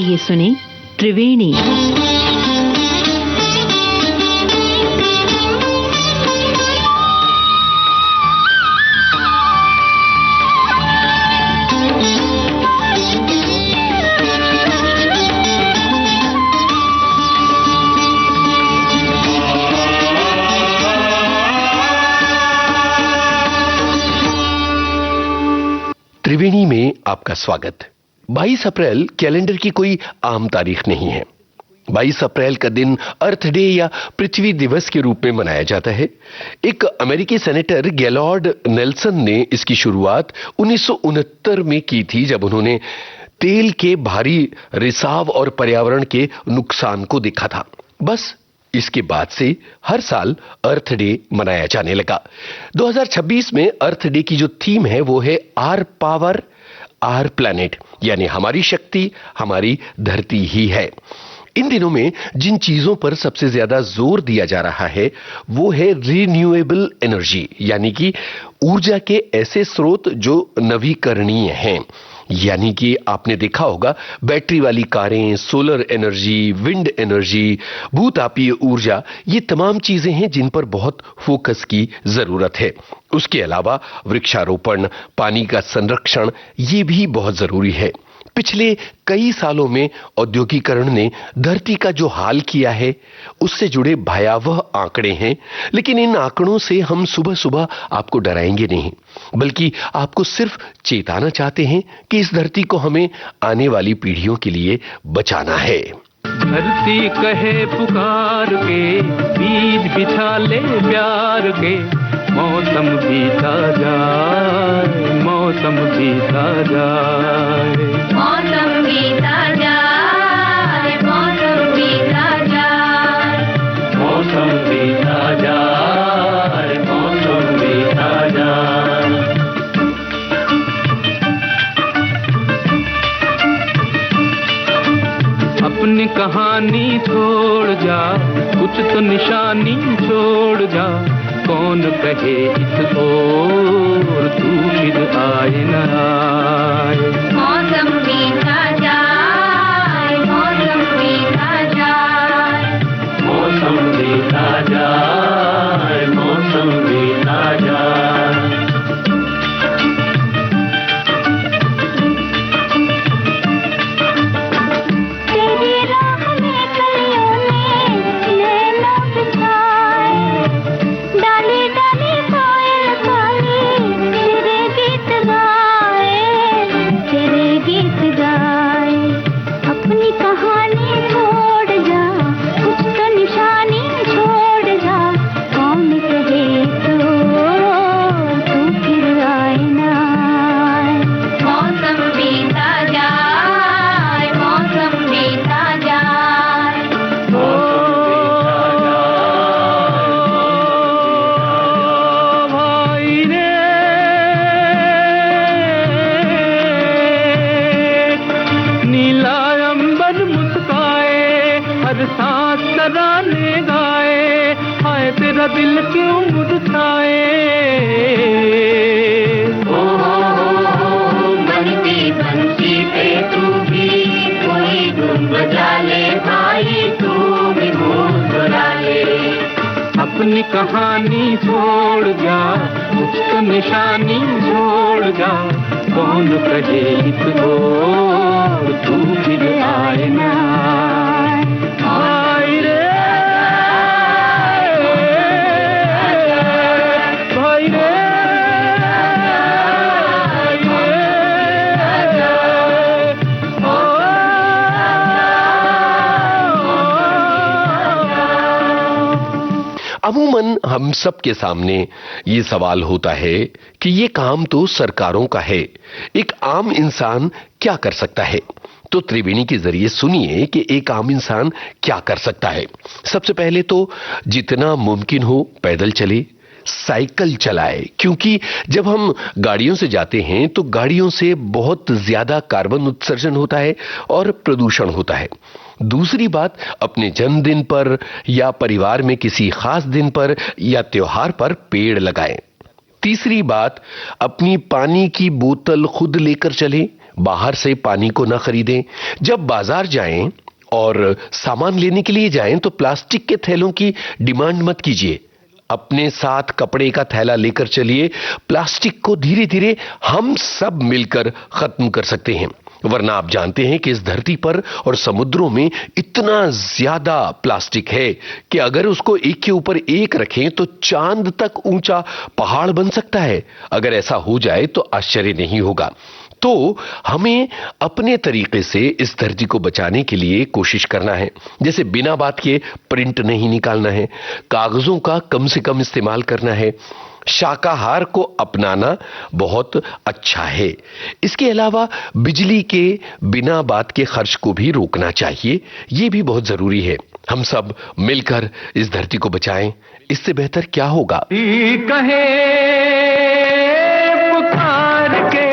आइए सुने त्रिवेणी। त्रिवेणी में आपका स्वागत। 22 अप्रैल कैलेंडर की कोई आम तारीख नहीं है। 22 अप्रैल का दिन अर्थ डे या पृथ्वी दिवस के रूप में मनाया जाता है। एक अमेरिकी सेनेटर गैलॉर्ड नेल्सन ने इसकी शुरुआत 1969 में की थी, जब उन्होंने तेल के भारी रिसाव और पर्यावरण के नुकसान को देखा था। बस इसके बाद से हर साल अर्थ डे मनाया जाने लगा। 2026 में अर्थ डे की जो थीम है वो है आर पावर आर प्लैनेट, यानी हमारी शक्ति हमारी धरती ही है। इन दिनों में जिन चीजों पर सबसे ज्यादा जोर दिया जा रहा है वो है रिन्यूएबल एनर्जी, यानी कि ऊर्जा के ऐसे स्रोत जो नवीकरणीय हैं। यानी कि आपने देखा होगा बैटरी वाली कारें, सोलर एनर्जी, विंड एनर्जी, भूतापीय ऊर्जा, ये तमाम चीजें हैं जिन पर बहुत फोकस की जरूरत है। उसके अलावा वृक्षारोपण, पानी का संरक्षण, ये भी बहुत जरूरी है। पिछले कई सालों में औद्योगिकरण ने धरती का जो हाल किया है उससे जुड़े भयावह आंकड़े हैं, लेकिन इन आंकड़ों से हम सुबह सुबह आपको डराएंगे नहीं, बल्कि आपको सिर्फ चेताना चाहते हैं कि इस धरती को हमें आने वाली पीढ़ियों के लिए बचाना है। धरती कहे पुकार के, बीज बिछा ले प्यार के, मौसम बीता जाए, मौसम बीता जाए, मौसम बीता जाए, मौसम बीता जाए, मौसम बीता जाए, मौसम बीता जाए। अपनी कहानी छोड़ जा, कुछ तो निशानी छोड़ जा, कौन कहे इस ओर तू फिर आए न आए। मौसम बीता जाए, मौसम बीता जाए, मौसम बीता जाए, मौसम बीता जाए। तेरी राह में कलियों ने नैना बिछाए, डाली डाली कोयल काली तेरे गीत गाए, तेरे गीत गाए। अपनी कहानी छोड़ जा, कुछ तो निशानी छोड़ जा, कौन कहे तो तू फिर आए ना आए। मौसम बीता जाए, मौसम बीता जाए, भाई रे, नीला अंबर मुस्काए, हर सांस तराने गाए, हाय तेरा दिल क्यों मुरझाए। बनती बंसी पे तू भी कोई धुन बजा ले भाई, तू भी मुस्कुरा ले। अपनी कहानी छोड़ जा, कुछ तो निशानी छोड़ जा, कौन कहे इस ओर तू फिर आए ना आए रे, भाई रे, अमूमन हम सब के सामने ये सवाल होता है कि ये काम तो सरकारों का है, एक आम इंसान क्या कर सकता है। तो त्रिवेणी के जरिए सुनिए कि एक आम इंसान क्या कर सकता है। सबसे पहले तो जितना मुमकिन हो पैदल चले, साइकिल चलाए, क्योंकि जब हम गाड़ियों से जाते हैं तो गाड़ियों से बहुत ज्यादा कार्बन उत्सर्जन होता है और प्रदूषण होता है। दूसरी बात, अपने जन्मदिन पर या परिवार में किसी खास दिन पर या त्योहार पर पेड़ लगाएं। तीसरी बात, अपनी पानी की बोतल खुद लेकर चलें, बाहर से पानी को ना खरीदें। जब बाजार जाएं और सामान लेने के लिए जाएं तो प्लास्टिक के थैलों की डिमांड मत कीजिए। अपने साथ कपड़े का थैला लेकर चलिए। प्लास्टिक को धीरे धीरे हम सब मिलकर खत्म कर सकते हैं, वरना आप जानते हैं कि इस धरती पर और समुद्रों में इतना ज्यादा प्लास्टिक है कि अगर उसको एक के ऊपर एक रखें तो चांद तक ऊंचा पहाड़ बन सकता है। अगर ऐसा हो जाए तो आश्चर्य नहीं होगा। तो हमें अपने तरीके से इस धरती को बचाने के लिए कोशिश करना है। जैसे बिना बात के प्रिंट नहीं निकालना है, कागजों का कम से कम इस्तेमाल करना है, शाकाहार को अपनाना बहुत अच्छा है। इसके अलावा बिजली के बिना बात के खर्च को भी रोकना चाहिए, यह भी बहुत जरूरी है। हम सब मिलकर इस धरती को बचाएं, इससे बेहतर क्या होगा। कहे पुकार के,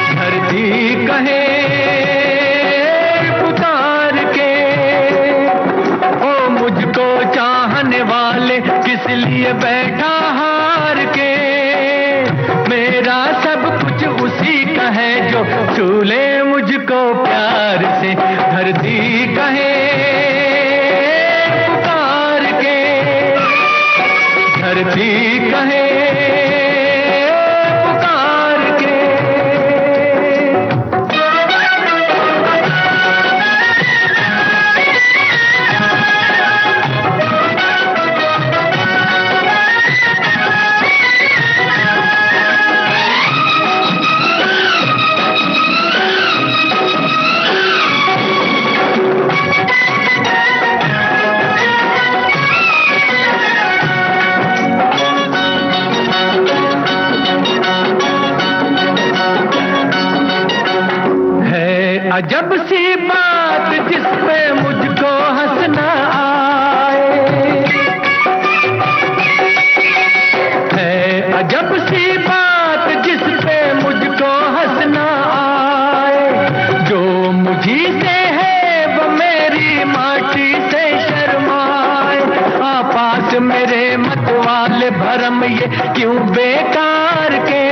धरती कहे पुकार के, ओ मुझको चाहने वाले किस लिए बैठा हार के। मेरा सब कुछ उसी का है जो छू ले मुझको प्यार से। धरती कहे पुकार के, धरती कहे पुकार के। अजब सी बात जिस पे मुझको हंसना आए, है अजब सी बात जिस पे मुझको हंसना आए। जो मुझी से है वो मेरी माटी से शर्माए। पास मेरे मत वाले भरम ये क्यों बेकार के।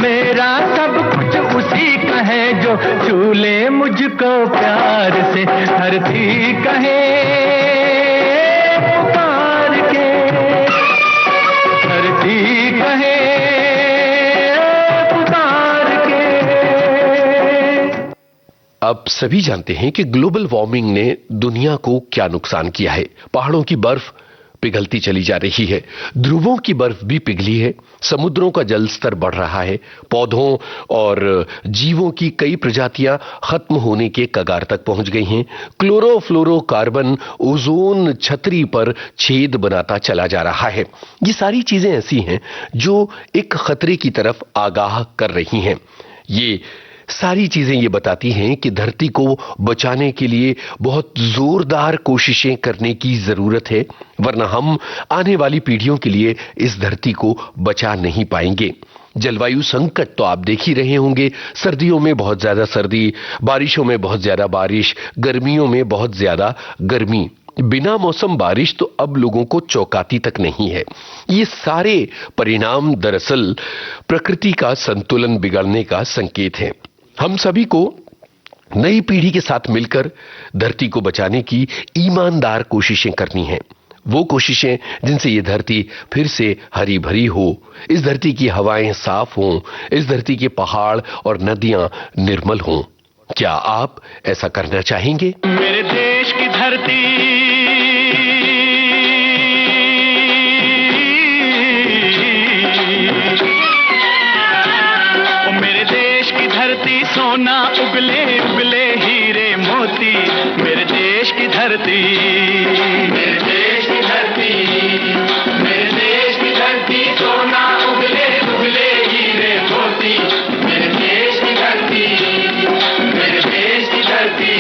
मेरा सब कुछ उसी का है जो छू ले मुझको प्यार से। धरती कहे पुकार के, धरती कहे पुकार के। अब सभी जानते हैं कि ग्लोबल वार्मिंग ने दुनिया को क्या नुकसान किया है। पहाड़ों की बर्फ पिघलती चली जा रही है, ध्रुवों की बर्फ भी पिघली है, समुद्रों का जल स्तर बढ़ रहा है, पौधों और जीवों की कई प्रजातियां खत्म होने के कगार तक पहुंच गई हैं। क्लोरोफ्लोरोकार्बन ओजोन छतरी पर छेद बनाता चला जा रहा है। ये सारी चीजें ऐसी हैं जो एक खतरे की तरफ आगाह कर रही हैं। ये सारी चीजें ये बताती हैं कि धरती को बचाने के लिए बहुत जोरदार कोशिशें करने की जरूरत है, वरना हम आने वाली पीढ़ियों के लिए इस धरती को बचा नहीं पाएंगे। जलवायु संकट तो आप देख ही रहे होंगे। सर्दियों में बहुत ज्यादा सर्दी, बारिशों में बहुत ज्यादा बारिश, गर्मियों में बहुत ज्यादा गर्मी। बिना मौसम बारिश तो अब लोगों को चौंकाती तक नहीं है। ये सारे परिणाम दरअसल प्रकृति का संतुलन बिगड़ने का संकेत है। हम सभी को नई पीढ़ी के साथ मिलकर धरती को बचाने की ईमानदार कोशिशें करनी हैं। वो कोशिशें जिनसे ये धरती फिर से हरी भरी हो, इस धरती की हवाएं साफ हों, इस धरती के पहाड़ और नदियां निर्मल हों। क्या आप ऐसा करना चाहेंगे? मेरे देश की धरती, मेरे देश की धरती सोना उगले उगले हीरे मोती। मेरे देश की धरती, मेरे देश की धरती, मेरे देश की धरती सोना उगले उगले हीरे मोती। मेरे देश की धरती, मेरे देश की धरती।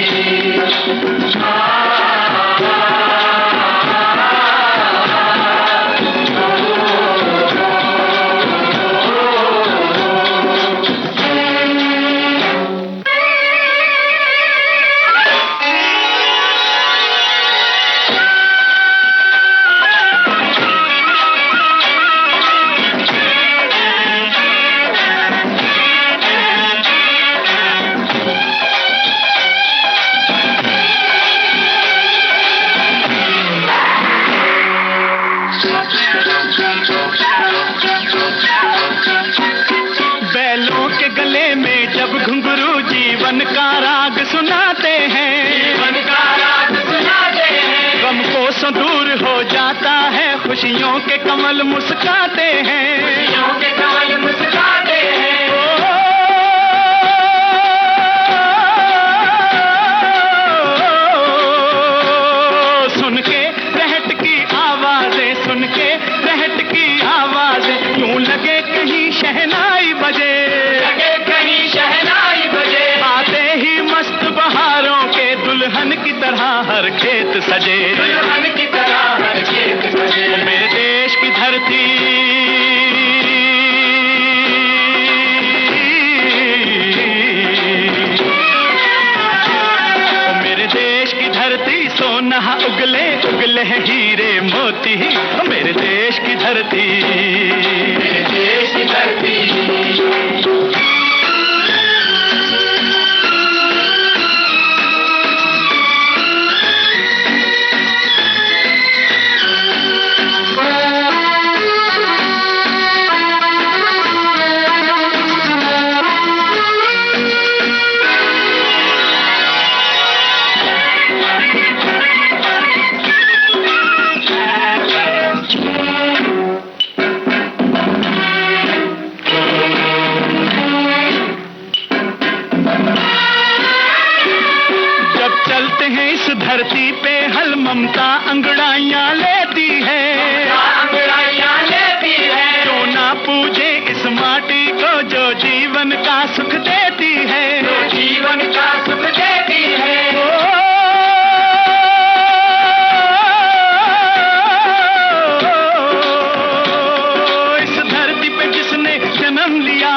खुशियों के कमल मुस्काते हैं, खुशियों के कमल मुस्काते हैं। सुन के रहट की आवाजें, सुन के रहट की आवाजें, यूं लगे कहीं शहनाई बजे, लगे कहीं शहनाई बजे। आते ही मस्त बहारों के दुल्हन की तरह हर खेत सजे, दुल्हन की तरह हर खेत सजे। मेरे देश की धरती, मेरे देश की धरती सोना उगले उगले हैं हीरे मोती, मेरे देश की धरती, मेरे देश की धरती। धरती पे हल ममता अंगड़ाइयां लेती है, अंगड़ाइयां लेती है। क्यों ना पूजे इस माटी को जो जीवन का सुख देती है, जो जीवन का सुख देती है। इस धरती पे जिसने जन्म लिया,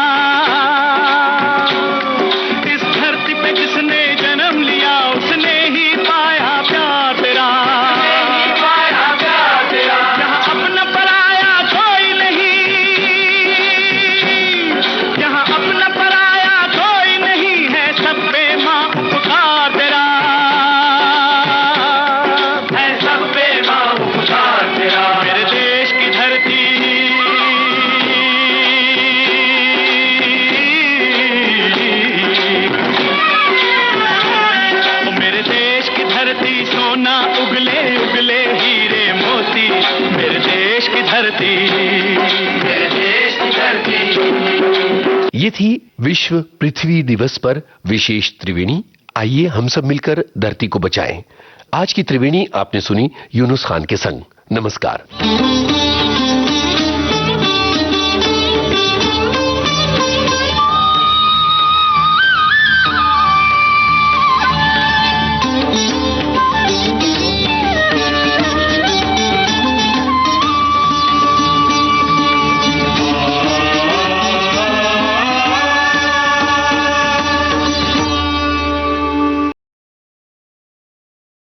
इस धरती पे जिसने जन्म लिया, उसने ही पाया प्यार तेरा, पाया प्यार तेरा। यहाँ अपना पराया कोई नहीं, यहाँ अपना पराया कोई नहीं है, सब पे माँ उपकार तेरा, है सब पे माँ उपकार तेरा। मेरे देश की धरती, मेरे देश की धरती सोना उगले उगले हीरे मोती, मेरे देश की धरती, मेरे देश की धरती। ये थी विश्व पृथ्वी दिवस पर विशेष त्रिवेणी। आइए हम सब मिलकर धरती को बचाएं। आज की त्रिवेणी आपने सुनी यूनुस खान के संग। नमस्कार।